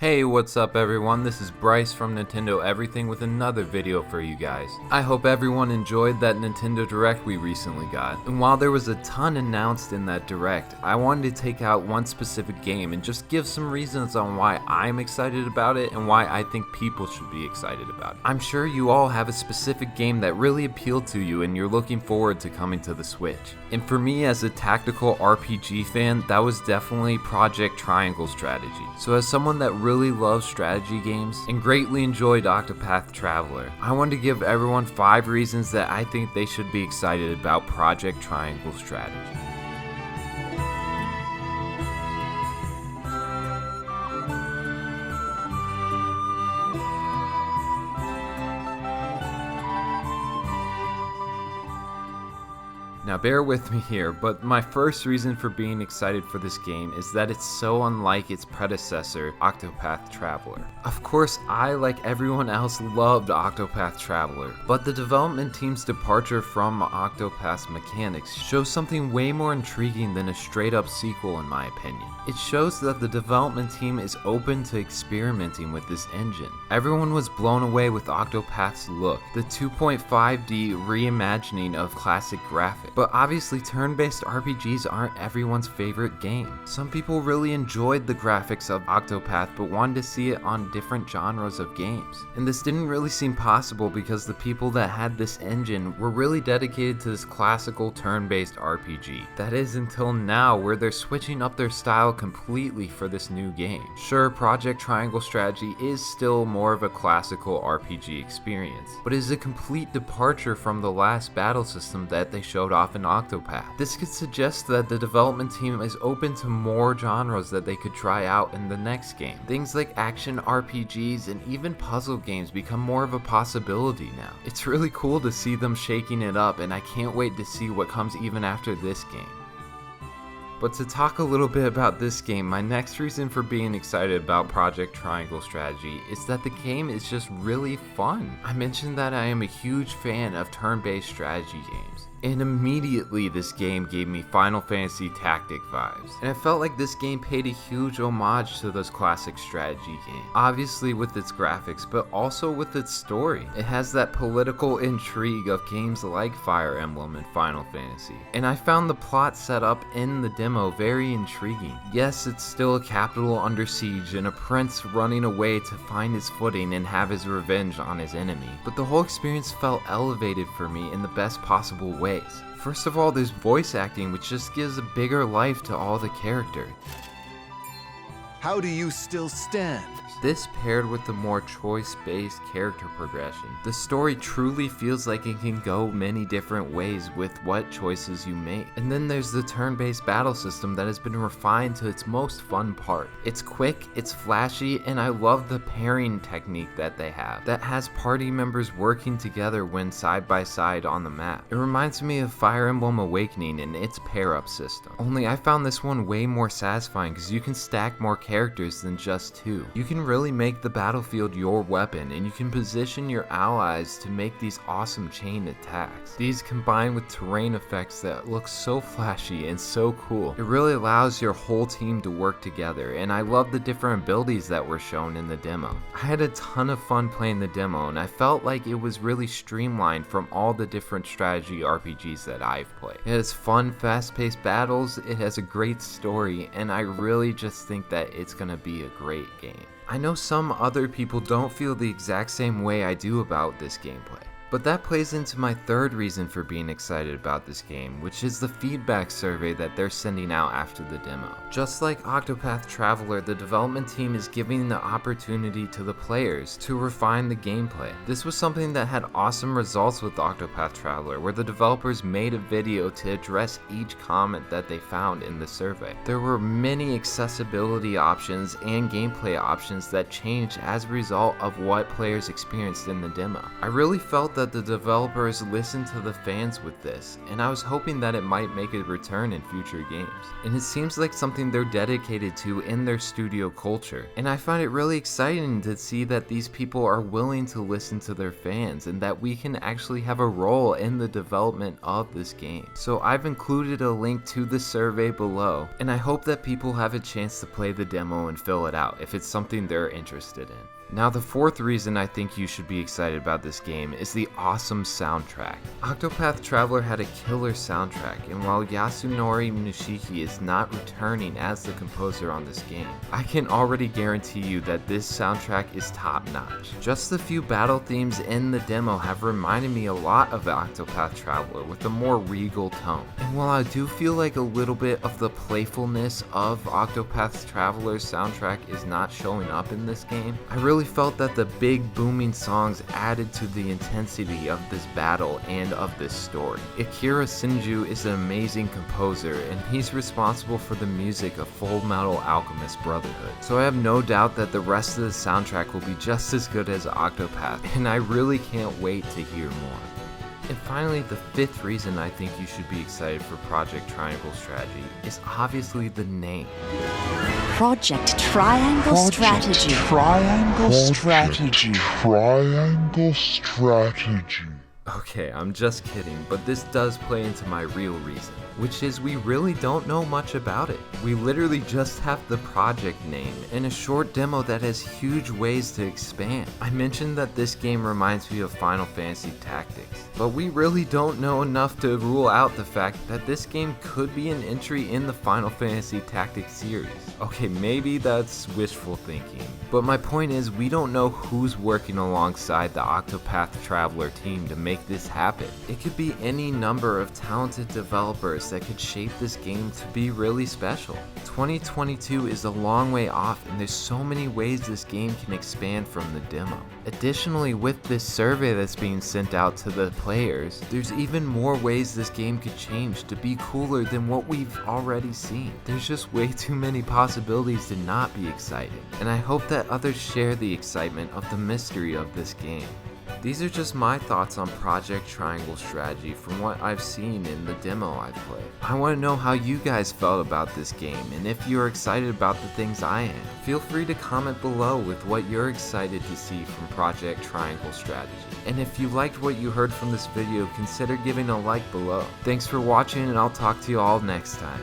Hey, what's up everyone? This is Bryce from Nintendo Everything with another video for you guys. I hope everyone enjoyed that Nintendo Direct we recently got. And while there was a ton announced in that Direct, I wanted to take out one specific game and just give some reasons on why I'm excited about it and why I think people should be excited about it. I'm sure you all have a specific game that really appealed to you and you're looking forward to coming to the Switch. And for me as a tactical RPG fan, that was definitely Project Triangle Strategy. So as someone that really loves strategy games and greatly enjoyed Octopath Traveler, I wanted to give everyone 5 reasons that I think they should be excited about Project Triangle Strategy. Now bear with me here, but my first reason for being excited for this game is that it's so unlike its predecessor, Octopath Traveler. Of course, I, like everyone else, loved Octopath Traveler, but the development team's departure from Octopath's mechanics shows something way more intriguing than a straight up sequel in my opinion. It shows that the development team is open to experimenting with this engine. Everyone was blown away with Octopath's look, the 2.5D reimagining of classic graphics. But obviously turn-based RPGs aren't everyone's favorite game. Some people really enjoyed the graphics of Octopath but wanted to see it on different genres of games. And this didn't really seem possible because the people that had this engine were really dedicated to this classical turn-based RPG. That is until now, where they're switching up their style completely for this new game. Sure, Project Triangle Strategy is still more of a classical RPG experience, but it is a complete departure from the last battle system that they showed off in Octopath. This could suggest that the development team is open to more genres that they could try out in the next game. Things like action RPGs and even puzzle games become more of a possibility now. It's really cool to see them shaking it up, and I can't wait to see what comes even after this game. But to talk a little bit about this game, my next reason for being excited about Project Triangle Strategy is that the game is just really fun. I mentioned that I am a huge fan of turn-based strategy games, and immediately this game gave me Final Fantasy Tactic vibes. And I felt like this game paid a huge homage to those classic strategy games, obviously with its graphics, but also with its story. It has that political intrigue of games like Fire Emblem and Final Fantasy. And I found the plot set up in the demo very intriguing. Yes, it's still a capital under siege and a prince running away to find his footing and have his revenge on his enemy, but the whole experience felt elevated for me in the best possible ways. First of all, there's voice acting, which just gives a bigger life to all the characters. How do you still stand? This paired with the more choice-based character progression, the story truly feels like it can go many different ways with what choices you make. And then there's the turn-based battle system that has been refined to its most fun part. It's quick, it's flashy, and I love the pairing technique that they have that has party members working together when side by side on the map. It reminds me of Fire Emblem Awakening and its pair-up system. Only I found this one way more satisfying because you can stack more characters than just 2. You can really make the battlefield your weapon, and you can position your allies to make these awesome chain attacks. These combine with terrain effects that look so flashy and so cool. It really allows your whole team to work together, and I love the different abilities that were shown in the demo. I had a ton of fun playing the demo, and I felt like it was really streamlined from all the different strategy RPGs that I've played. It has fun, fast-paced battles, it has a great story, and I really just think that it's gonna be a great game. I know some other people don't feel the exact same way I do about this gameplay, but that plays into my third reason for being excited about this game, which is the feedback survey that they're sending out after the demo. Just like Octopath Traveler, the development team is giving the opportunity to the players to refine the gameplay. This was something that had awesome results with Octopath Traveler, where the developers made a video to address each comment that they found in the survey. There were many accessibility options and gameplay options that changed as a result of what players experienced in the demo. I really felt felt that the developers listened to the fans with this, and I was hoping that it might make a return in future games. And it seems like something they're dedicated to in their studio culture, and I find it really exciting to see that these people are willing to listen to their fans and that we can actually have a role in the development of this game. So I've included a link to the survey below, and I hope that people have a chance to play the demo and fill it out if it's something they're interested in. Now, the fourth reason I think you should be excited about this game is the awesome soundtrack. Octopath Traveler had a killer soundtrack, and while Yasunori Nishiki is not returning as the composer on this game, I can already guarantee you that this soundtrack is top notch. Just the few battle themes in the demo have reminded me a lot of Octopath Traveler with a more regal tone. And while I do feel like a little bit of the playfulness of Octopath Traveler's soundtrack is not showing up in this game, I really felt that the big booming songs added to the intensity of this battle and of this story. Akira Shinju is an amazing composer, and he's responsible for the music of Full Metal Alchemist Brotherhood, so I have no doubt that the rest of the soundtrack will be just as good as Octopath, and I really can't wait to hear more. And finally, the fifth reason I think you should be excited for Project Triangle Strategy is obviously the name. Project Triangle Strategy. Triangle Strategy. Triangle Strategy. Okay, I'm just kidding, but this does play into my real reason, which is we really don't know much about it. We literally just have the project name and a short demo that has huge ways to expand. I mentioned that this game reminds me of Final Fantasy Tactics, but we really don't know enough to rule out the fact that this game could be an entry in the Final Fantasy Tactics series. Okay, maybe that's wishful thinking, but my point is we don't know who's working alongside the Octopath Traveler team to make this happen. It could be any number of talented developers that could shape this game to be really special. 2022 is a long way off, and there's so many ways this game can expand from the demo. Additionally, with this survey that's being sent out to the players, there's even more ways this game could change to be cooler than what we've already seen. There's just way too many possibilities to not be excited, and I hope that others share the excitement of the mystery of this game. These are just my thoughts on Project Triangle Strategy from what I've seen in the demo I've played. I want to know how you guys felt about this game, and if you're excited about the things I am. Feel free to comment below with what you're excited to see from Project Triangle Strategy. And if you liked what you heard from this video, consider giving a like below. Thanks for watching, and I'll talk to you all next time.